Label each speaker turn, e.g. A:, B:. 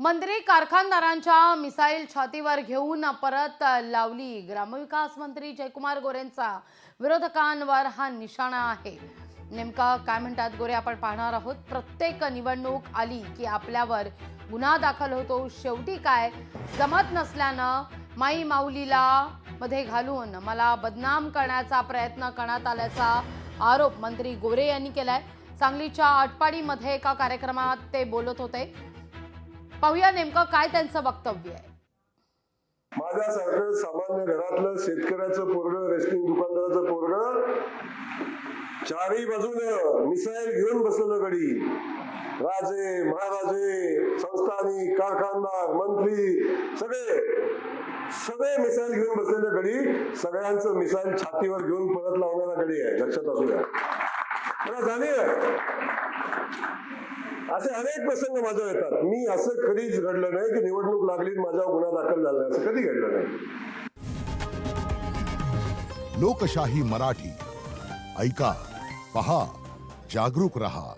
A: मंत्री कारखानदारांच्या मिसाईल छातीवर घेऊन परत लावली। ग्रामविकास मंत्री जयकुमार गोरेंचा विरोधकांवर हा निशाणा आहे। नेमका काय म्हणतात गोरे आपण पाहणार आहोत। प्रत्येक निवडणूक आली की आपल्यावर गुन्हा दाखल होतो, शेवटी काय जमत नसल्यानं माई माऊलीला मध्ये घालून मला बदनाम करण्याचा प्रयत्न करण्यात आल्याचा आरोप मंत्री गोरे यांनी केलाय। सांगलीच्या आटपाडीमध्ये एका कार्यक्रमात ते बोलत होते। पाहूया नेमकं काय त्यांचं वक्तव्य आहे।
B: माझ्यासारखं सामान्य घरातलं शेतकऱ्याचं पोरग, रेशनिंग दुकानदाराचं पोरग चारी बाजूने मिसाईल घेऊन बसलेलं गडी, राजे महाराजे, संस्थानिक, कारखानदार, मंत्री सगळे मिसाईल घेऊन बसलेले गडी, सगळ्यांचं मिसाईल छातीवर घेऊन परत लावणारा गडी आहे। लक्षात असू द्या, मला जाणीव आहे। असे अनेक प्रसंग माझ्या येतात। मी असं कधीच घडलं नाही की निवडणूक लागली माझ्यावर गुन्हा दाखल झाला, असं कधी घडलं नाही।
C: लोकशाही मराठी ऐका, पहा, जागरूक रहा।